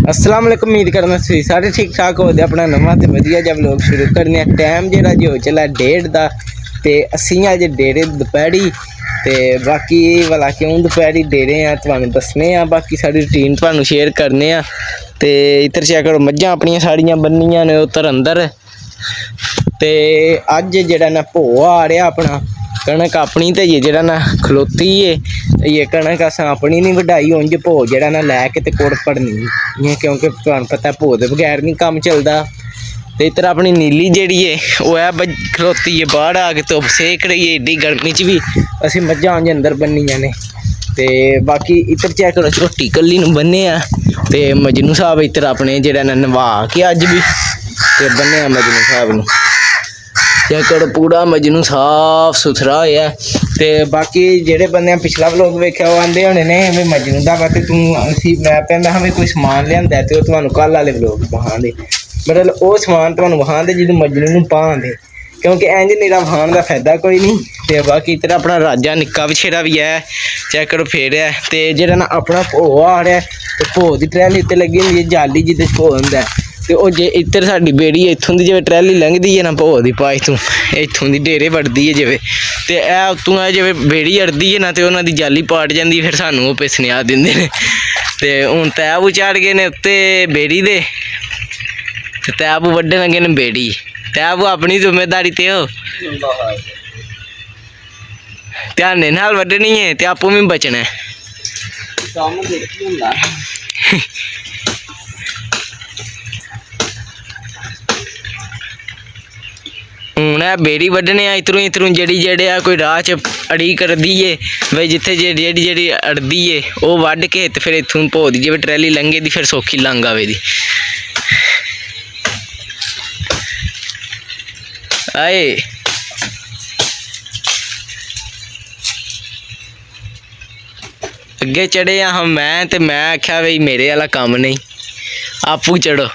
अस्सलाम वालेकुम। उम्मीद करना सी सारे ठीक ठाक हो। अपना नवा तो वधिया जब लोग शुरू करने टाइम जो जो चला 1:30 का तो असी अज डेरे दोपहरी तो बाकी वाला क्यों दोपहरी डेरे हैं तुहानू दसने बाकी सारी रूटीन तुहानू शेयर करने तो इधर चेक करो मझां अपनियां साड़ियां बन्नियां ने उधर अंदर तो अज जरा ना भो आ रहा अपना कणक अपनी तो ये जरा ना खलोती है ये कणक अस अपनी नहीं वढाई उंज भो जरा ना लैके तो कुड़ पड़नी क्योंकि तुहानू पता भो दे बगैर नहीं काम चलता। तो इधर अपनी नीली जी है वह है खलोती है बाहर आके धुप सेक रही है एड्डी गर्मी च भी असी मझां उंज अंदर बन्नियां ने तो बाकी इधर चेक करो झोटी कली बन्ने तो मजनू साहब इधर अपने जरा ना नवा के अज भी तो बन्ने मजनू साहब न चेक करो पूरा मजनू साफ सुथरा होया। तो बाकी जेडे बंदे पिछला व्लॉग वेख्या वो आंदे होने ने भी मजनू दा वा तू असी मैं कहंदा हाँ कोई समान लियांदा ते ओह तुहानू कल वाले व्लॉग वहांदे मतलब वो समान तुहानू वहांदे जिहदे मजनू नूं पांदे क्योंकि इंज निरा वहान का फायदा कोई नहीं। तो बाकी इधर अपना राजा निक्का बछेरा भी है चेक करो फेर है तो जेड़ा ना अपना भो आ रहा है तो भो की ट्रैली उत्ते लगी होंदी है जाली जिहदे भो हुंदा है तो वह जे इधर साडी बेड़ी इत्थों की जिवें ट्रैली लंघदी है ना भो की पाई तू इत्थों की डेरे वड़दी है जिवें तो यह उत्तों जिवें बेड़ी अड़दी है ना तो उन्होंने जाली पाट जाती फिर सानू वो पिसनिया दिंदे ने तो हुण तैबू चढ़ गए ने उत्ते बेड़ी दे तैबू वड्डन लगे ने बेड़ी तैबू अपनी जिम्मेदारी ते हो ध्यान नाल वड्डनी है तो आपू भी बचना है। हूँ है बेड़ी वड्डने इतरों इतरों जड़ी जड़े कोई राह च अड़ी करदी है बई जिथे जेड़ी जेड़ी अड़दी है वो वड्ड के तो फिर इत्थों भो दी जिवें ट्रैली लंघे दी फिर सौखी लंघ आवे दी आए अगे चढ़े हम मैं आख्या बई मेरे वाला काम नहीं आपू चढ़ो।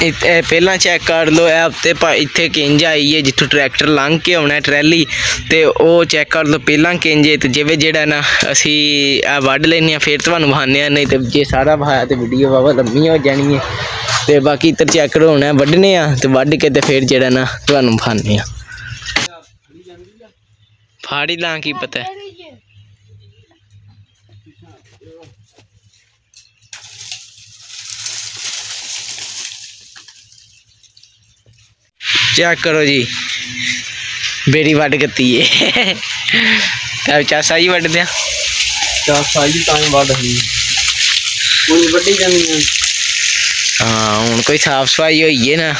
पहला चेक कर लो हफ्ते इत्थे किंज आई है जिथों ट्रैक्टर लंघ के आना ट्रैली तो वह चेक कर लो पहला किंज है तो जिवें जेड़ा ना असी वढ़ लेने फिर तुहानू वहाने नहीं तो जे सारा वहाया तो वीडियो वावा लम्मी हो जानी है। तो बाकी इधर चेक करो होना वढ़ने तो वढ़ के तो फिर जेड़ा ना तुहानू वहाने फाड़ी ला की पता है। चेक करो जी बेड़ी वड्ड गती है चासा जी वड्ड दिया चासा जी वड्ड वड्डी जानी हाँ हूँ कोई साफ सफाई होई है ना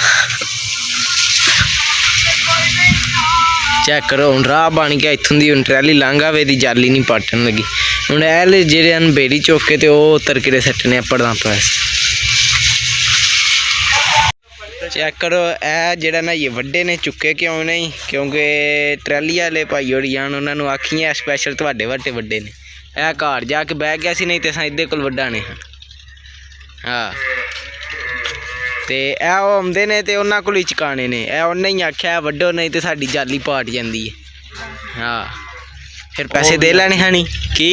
चेक करो हूँ राह बन गया इत्थों की हूँ ट्रैली लंघ आवे दी जाली नहीं पाटन लगी हूँ एल जेडे बेड़ी चौके तो वह उतर के सट्टने पड़दा पैस चेक करो ए जरा ना ये वड्डे ने चुके क्यों नहीं क्योंकि ट्रैली वाले भाई होरी जान उन्होंने आखिए स्पैशल तुहाडे वाटे वड्डे ने ए घर जाके बह गया सी नहीं तो असां इहदे कोल वड्डाने हाँ तो यह आउंदे ने तो उन्होंने कोल ही चकाने ने उन्हें ही आख्या वड्डो नहीं तो साडी जाली पाट जाती है हाँ फिर पैसे दे लैने हनी की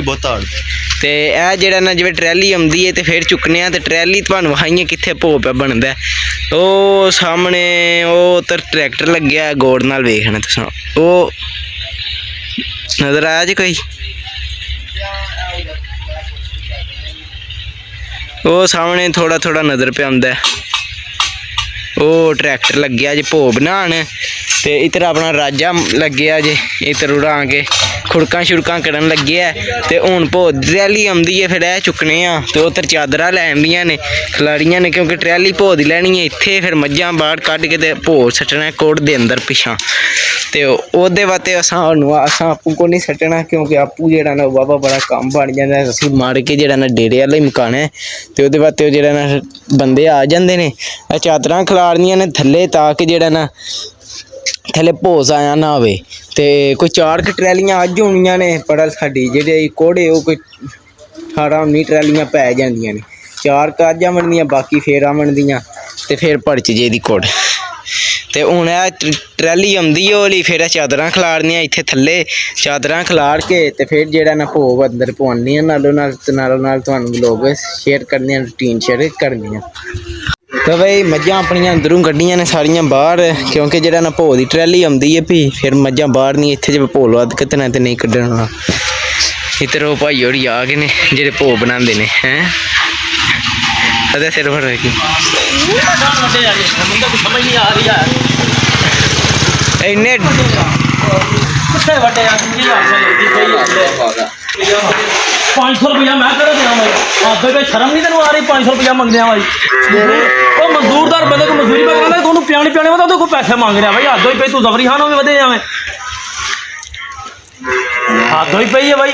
बहुत तो यह जरा ना जिवें ट्रैली आउंदी है तो फिर चुकने तो ट्रैली तुहानू वहाइए कित्थे भो पे बनदा वो सामने वो उधर ट्रैक्टर लग्या गोड़ नाल वेखना तुसां वो नज़र आया जी कोई वो सामने थोड़ा थोड़ा नज़र पे आंदा वो ट्रैक्टर लग्या जे भो बनान तो इधर अपना राजा लग्या जे इधर उड़ा के खुड़कां शुड़कां करन लगे तो हूँ भो ट्रैली आउंदी है फिर यह चुकने तो उधर चादरां लैंदियां ने खलारियां ने क्योंकि ट्रैली भो दी लैनी है इत्थे फिर मझां बाहर कड्ढ के ते भो सट्टना कोट दे अंदर पिछां तो ओहदे वास्ते असां आपूं को नहीं सट्टना क्योंकि आपूं जेड़ा ना बाबा बड़ा कम्म बन जांदा असीं मार के जेड़ा ना डेरे वाले मकाना है तो ओहदे वास्ते जेड़ा ना बंदे आ जांदे ने चादरां खलारनियां ने थल्ले ताकि जेड़ा ना थल्ले भोस आया ना होवे तो कोई 4 ट्रैलियां अज होनियां ने पर साडी जेह्ड़े कोड़े वो कोई 18-19 ट्रैलियां पै जांदियां ने 4 अज आवन दियां बाकी फिर आवन दियां ते फिर भड़च जे दी कोड़ तो हूँ ट्रैली आंदी है ओली फिर चादर खिलारनियां इत्थे थल्ले चादर खिलार के ते फिर जेड़ा ना भोग अंदर पवानी नालों नाल तुहानू लोग शेयर करने रूटीन शेयर करनी। तो भाई मझां अपनियां अंदरों कड्ढियां ने सारियां बाहर क्योंकि जेड़ा ना भोग दी ट्रैली आंदी है भी फिर मझां बाहर नहीं इत्थे जे भोल वध कितना ते नहीं कड्ढना। इधर वो भाई होरी आ गए ने जेह्ड़े भोग बनांदे ने हैं अदे सिर पर की इन्ने 500 रुपया मैं कर देना भाई आप पे शर्म नहीं तेन आ रही 500 रुपया मंगने भाई वो मजदूरदार बंदे को मजदूरी पे करना तू प्याने प्याने में तो पैसे मांग रहा भाई हद ही पे तू जबरी खान हो वधे जावे हद ही पई है भाई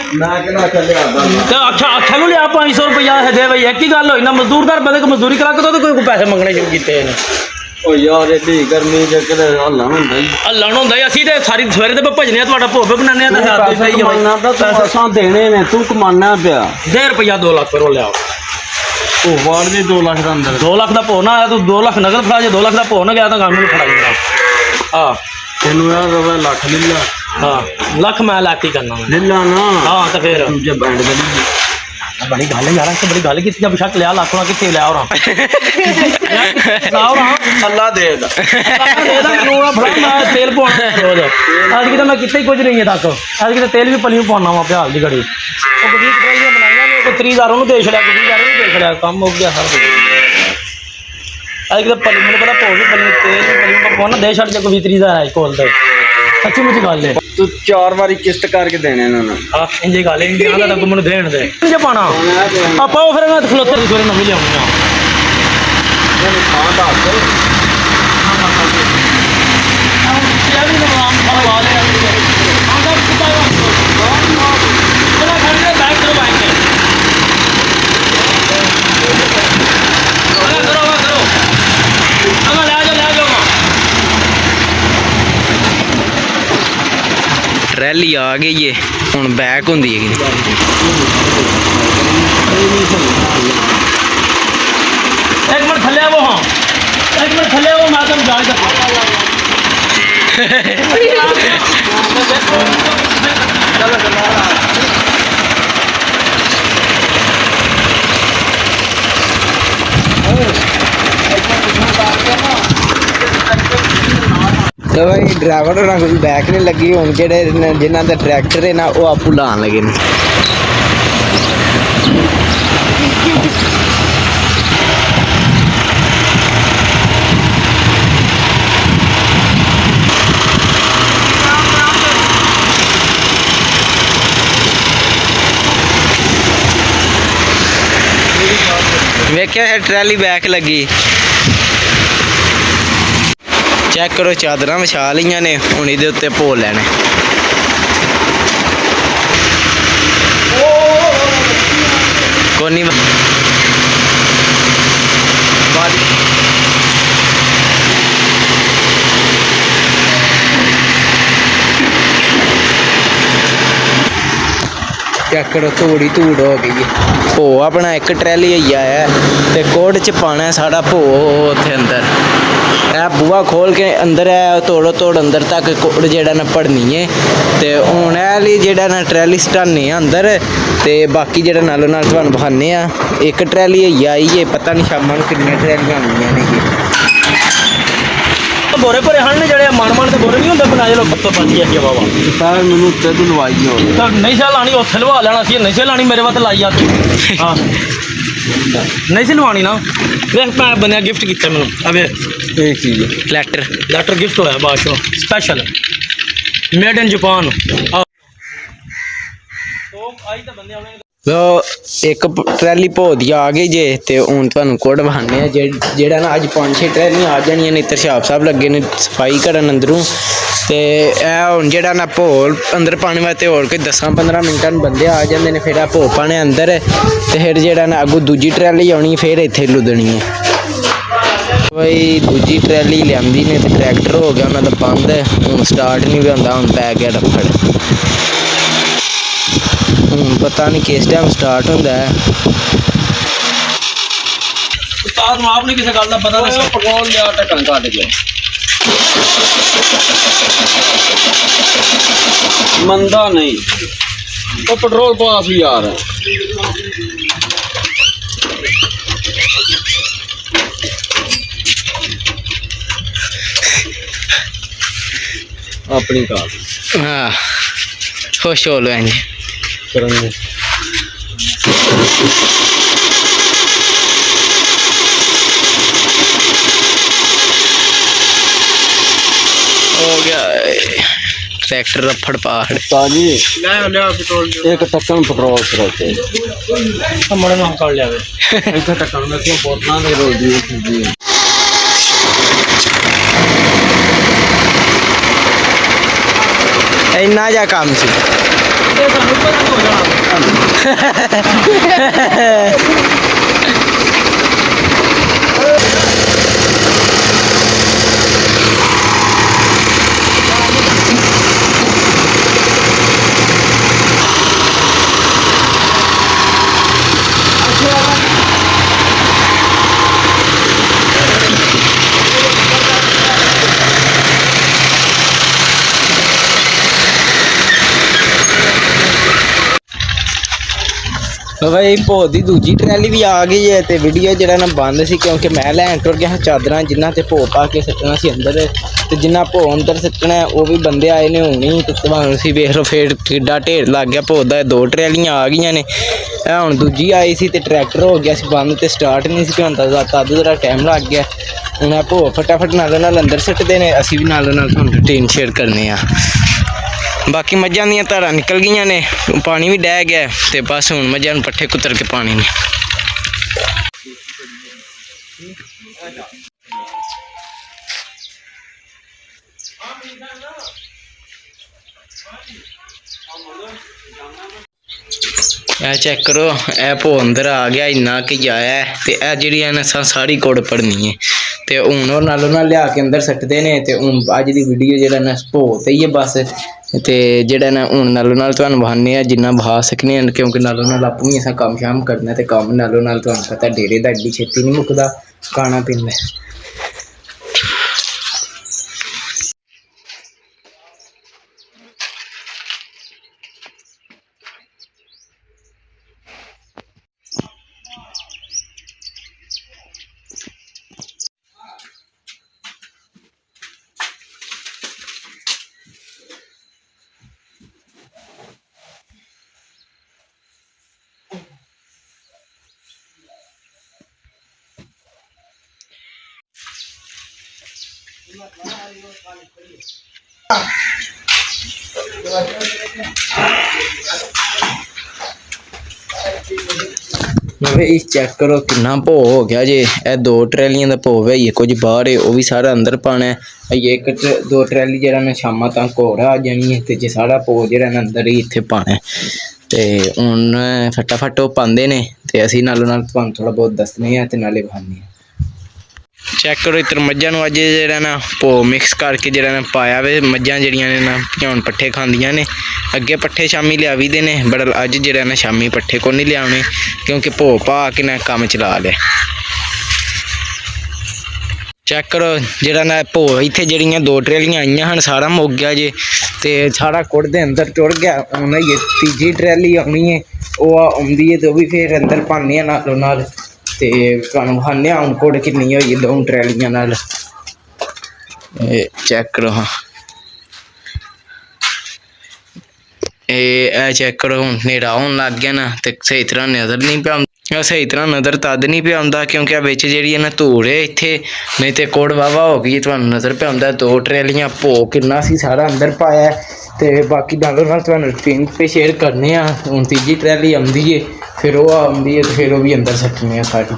तो अच्छा अच्छा नु लिया 500 रुपया दे भाई एक ही गल होई ना मजदूरदार बंदे को मजदूरी करा के तो कोई पैसे मंगने शुरू कीते ने ओ यार एडी गर्मी च किते हल्ला हुंदा ही हल्ला हुंदा ही असी ते सारी सवेरे ते भजने आ तुहाडा भोग बनाने आ ते हद ही पई है भाई पैसा देने ने तू कमाना पिया 1.5 रुपया 2 लाख करो लिया ओ वार दे 2 लाख दा अंदर 2 लाख का भोग ना आया तू 2 लाख नगद फड़ा जे 2 लाख का भोग ना गया तो काम नहीं फड़ाई हाँ तेनू यार रवा लाख ले ला हाँ लख मैं लाती करना ले ला ना हाँ तो फिर दूजे बैंड दे बड़ी गल है यार इस बड़ी गल की जब शक लिया लाख कितने लिया और अल्लाह दे दा तेल पवाना रोज आज की तो मैं कितने कुछ नहीं है तक आज की तो तेल भी पली पवाना वा प्याल की घड़ी वो गड्डी ट्राइयां बनाइया ने 30,000 उन्होंने दे छड़िया 20,000 दे छड़िया काम हो गया सब आज की तो पली मैंने पता भोग भी पली तेल भी पली पवाना दे छड़ के 20-30,000 है कोल दे सच्ची मुझी गल है तू 4 बारी किस्त करके देने ना हाँ इंजे गल है इंडिया का तो मैंने देन दे इंजे पाना आप फिर मैं खलोते सवेरे नवी लिया ट्रैली आ गई है हुण बैक होंदी है एक मिनट थले वो हाँ एक मिनट थले वो मैं तुम जान तो भाई ड्राइवर होना कोई बैक नहीं लगी हुण जेह्ड़े जिन्हां दा ट्रैक्टर है ना वो आपू लान लगे ने वेख्या है ट्रैली बैक लगी चेक करो चादर विछा लिया ने हुण इहदे उत्ते भो लैने कोनी चेक करो धूड़ी धूड़ हो गई है भो अपना एक ट्रैली होई आया ते कोड च पाना है साढ़ा भो उत्थे अंदर ए बूहा खोल के अंदर है तोड़ो तोड़ अंदर तक कोड जेड़ा ना पड़नी है ते हुण ऐली जेड़ा ना ट्रैली सटाने अंदर ते बाकी जेड़ा नालों नाल तुहानू बखाने आ एक ट्रैली होई आई है पता नहीं शामां नूं किन्नियां ट्रैलियां आउणियां ने बोरे भरे हन ने जड़े मन ते बोरे नहीं होंदे बनाए लोग तो बच गया बाबा सर मैनू उत्ते तू लवाई हो तो नहीं से लानी उत्थे लवा लेना सी नहीं से लानी मेरे वास्ते लाई आ तू हाँ नहीं से लवानी ना देख मैं बंदे गिफ्ट किया मैनू अबे एक चीज लेटर गिफ्ट होया बादशाह स्पेशल मेड इन जापान तो आई तो बंदे आने तो एक ट्रैली भो दी आ गई जे ते हुण तुहानू कोड बखाने आ जेड़ा ना अज 5-6 ट्रैलियां आ जानियां ने इत्तर छाप साहब लगे ने सफाई करन अंदरों ते ए हुण जेड़ा ना भो अंदर पाने वास्ते होर कोई 10-15 मिंटां नूं बंदे आ जांदे ने फिर भो पाने अंदर ते फिर जेड़ा ना अग्गों दूजी ट्रैली आउणी फिर इत्थे लुदनी है भाई दूजी ट्रैली लियांदी ने ते ट्रैक्टर हो गया उन्हां दा बंद हुण स्टार्ट नहीं होंदा हुण पै गया डफड़ पता नहीं किस टाइम स्टार्ट होंदा है उस्ताद माफ नहीं किसी गल दा पता नहीं पेट्रोल लिया ढक्कन कट गया ਮੰਦਾ ਨਹੀਂ ਉਹ ਪੈਟਰੋਲ ਪਾਸ ਵੀ ਯਾਰ ਆਪਣੀ ਕਾਰ ਹਾਂ ਖੁਸ਼ ਹੋ ਲੋ ਇੰਜ ਕਰਾਂਗੇ ਹੋ ਗਿਆ ट्रैक्टर रफड़ पहाड़ ताजी एक टक्कन पेट्रोल सराते ਮੜੇ ਨੂੰ ਕਰ ਲਿਆਵੇ ਇੱਥੇ ਟੱਕਣ ਦਾ ਕਿਉਂ ਬੋਤਲਾਂ ਦੇ ਰੋਲਦੀ ਹੁੰਦੀ ਇੰਨਾ ਜਿਹਾ ਕੰਮ ਸੀ ਇਹ ਸਾਨੂੰ ਪਤਾ ਹੋ ਜਾਣਾ भाई भो की दूजी ट्रैली भी आ गई है तो वीडियो जरा ना बंद सी क्योंकि मैं लैन टुर गया चादर जिन्हों से भो पा के सट्टना सी अंदर तो जिन्ना भो अंदर सट्टना है वो भी बंदे आए ने होनी तो तुम वेख लो फिर किड्डा ढेर लग गया भो का 2 ट्रैलियां आ गई ने हुण दूजी आई सी तो ट्रैक्टर हो गया सी बंद तो स्टार्ट नहीं सी होंदा तद जरा टाइम लग गया हुण भो फटाफट नालों नाल अंदर सट्टदे ने असीं भी नालों नाल तुहानूं टीन शेयर करने आ बाकी मझां दियां धारां निकल गई ने पानी भी डह गया तो बस हुण मझां नूं पट्ठे कुतर के पानी ने चेक करो ए भो अंदर आ गया इन्ना कि जाया तो यह जी नसा सारी गुड़ पड़नी है तो हूँ नालों नाल लिया के अंदर सट्टते हैं तो हूँ अज की वीडियो जो ना भो ते ही है बस तो जोड़ा ना हूँ नालों नाल तुहानूं बहाने जिन्ना बहा सकने क्योंकि नालों नाल आपूं भी असां कम शाम करना तो कम नालों नाल तुहानूं पता डेरे दा एड्डी छेती नहीं मुकदा खाना पींदा भाई चेक करो कितना भो हो गया जे ए 2 ट्रैलियां दा भो है कुछ बाहर है वो भी सारा अंदर पाना है ये 2 ट्रैली जरा ना शाम तक होर आ जानी है तो जे सारा भो जरा ना अंदर ही इत्थे पाना है तो हुण फटाफट वो पांदे ने ते असीं नालों नाल तुहानूं थोड़ा बहुत दसने आ ते नाले बहाने आ चेक करो इधर मझां नूं अज जरा ना भो मिक्स करके जरा ना पाया वे मझां जड़ियां ने ना हुण पट्ठे खांदियां ने अगे पट्ठे शामी लियावी दे ने बड़ा अज जरा ना शामी पट्ठे को नहीं लियाने क्योंकि भो पा के ना काम चला लिया चेक करो जरा ना भो इत्थे जड़ियां 2 ट्रैलियां आईयां हन सारा मुक गया जे ते सारा कुड़ दे अंदर टुर गया हुण ये तीजी ट्रैली आनी है वो आउंदी है तो भी फिर अंदर पाने नालों नाल ते तुहानूं बहाने हुण कुड़ किन्नी होई 2 ट्रैलियां नाल चेक करो हाँ चेक करो हुण नेड़ा होन लग गया ना तो सही तरह नज़र नहीं पिया सही तरह नज़र तद नहीं पिया आउंदा क्योंकि बिच जिहड़ी है ना धूड़ है इत्थे नहीं तो कुड़ वावा हो गई तुहानूं नज़र पिया आउंदा 2 ट्रैलियां भो किन्ना सी सारा अंदर पाया ते बाकी नालों नाल तुहानूं रूटीन पे शेयर करने आ हुण तीजी ट्रैली आउंदी है फिर वो आउंदी है तो फिर वो भी अंदर सट्टने सारी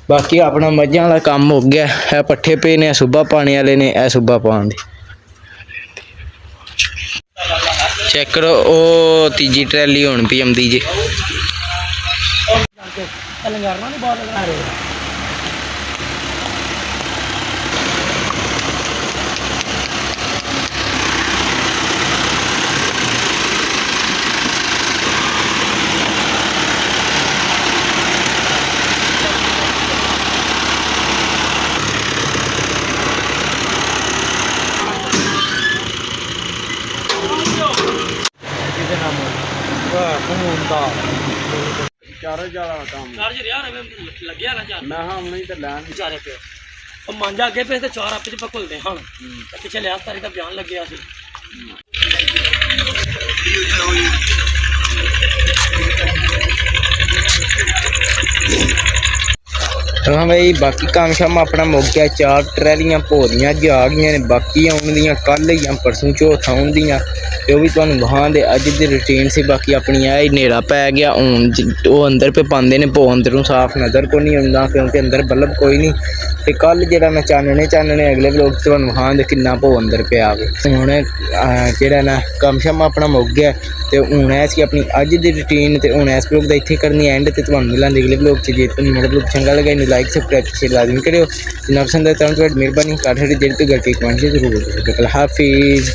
बाकी अपना मझां वाला काम हो गया है पट्ठे पे ने सुबह पाने वाले ने ए सुबह पाउण दे चेक करो ओ तीजी ट्रैली हुण भी आउंदी जे तेलंगाना नहीं बहुत बना रहे ਦੇ ਨਾਮ ਹੁੰਦਾ ਚਾਰਜ ਵਾਲਾ ਕੰਮ ਚਾਰਜ ਰਿਹਾ ਰਵੇ ਲੱਗਿਆ ਨਾ ਚਾਰ ਮੈਂ ਹਾਂ ਹੁਣੇ ਤੇ ਲੈਣ ਵਿਚਾਰੇ ਪਿਓ ਉਹ ਮਾਂਜਾ ਅੱਗੇ ਪਏ ਤੇ ਚਾਰ ਆਪੇ ਚ ਪਕੁਲਦੇ ਹਨ ਪਿੱਛੇ ਲਿਆ ਤਾਰੀ ਦਾ ਬਿਆਨ ਲੱਗਿਆ ਸੀ ਹਾਂ ਬਈ ਬਾਕੀ ਕੰਮ ਸ਼ਾਮ ਆਪਣਾ ਮੁੱਕ ਗਿਆ 4 ਟਰੈਲੀਆਂ ਭੋਰੀਆਂ ਅੱਜ ਆ ਗਈਆਂ ਨੇ ਬਾਕੀ ਆਉਣ ਦੀਆਂ ਕੱਲ੍ਹ ਜਾਂ ਪਰਸੋਂ ਚੌਥ ਆਉਣ ਦੀਆਂ ਤੇ ਉਹ ਵੀ ਤੁਹਾਨੂੰ ਵਹਾਂਦੇ ਅੱਜ ਦੀ ਰੂਟੀਨ ਸੀ ਬਾਕੀ ਆਪਣੀ ਇਹ ਹਨੇਰਾ ਪੈ ਗਿਆ ਹੁਣ ਉਹ ਅੰਦਰ ਪੇ ਪਾਉਂਦੇ ਨੇ ਭੋ ਅੰਦਰੋਂ ਸਾਫ਼ ਨਜ਼ਰ ਕੋਈ ਨਹੀਂ ਆਉਂਦਾ ਕਿਉਂਕਿ ਅੰਦਰ ਬੱਲਬ ਕੋਈ ਨਹੀਂ ਤੇ ਕੱਲ ਜਿਹੜਾ ਮੈਂ ਚਾਨਣੇ ਅਗਲੇ ਵਲੋਗ 'ਚ ਤੁਹਾਨੂੰ ਵਹਾਂਦੇ ਕਿੰਨਾ ਭੋ ਅੰਦਰ ਪਿਆ ਵੇ ਹੁਣ ਜਿਹੜਾ ਨਾ ਕੰਮ ਸ਼ਾਮ ਆਪਣਾ ਮੁੱਕ ਗਿਆ ਤੇ ਹੁਣ ਇਹ ਸੀ ਆਪਣੀ ਅੱਜ ਦੀ ਰੂਟੀਨ ਤੇ ਹੁਣ ਇਸ ਵਲੋਗ ਦਾ ਇੱਥੇ ਕਰਨੀ ਐਂਡ ਤੇ ਤੁਹਾਨੂੰ ਮਿਲਾਂਗੇ ਅਗਲੇ ਵਲੋਗ 'ਚ ਜੇ ਤੁਹਾਨੂੰ ਮੇਰਾ ਵਲੋਗ ਚੰਗਾ ਲੱਗਾ ਇਹਨੂੰ ਲਾਈਕ ਸਬਸਕ੍ਰਾਈਬ ਸ਼ੇਅਰ ਲਾਜ਼ਮੀ ਕਰਿਓ ਜਿੰਨਾ ਪਸੰਦ ਆਇਆ ਤਾਂ ਤੁਹਾਡੀ ਮਿਹਰਬਾਨੀ ਕਰ ਜਿਹੜੀ ਤੋਂ ਗਲਤੀ ਕਮੈਂਟ ਜ਼ਰੂਰ ਕਰੋ ਹਾਫਿਜ਼।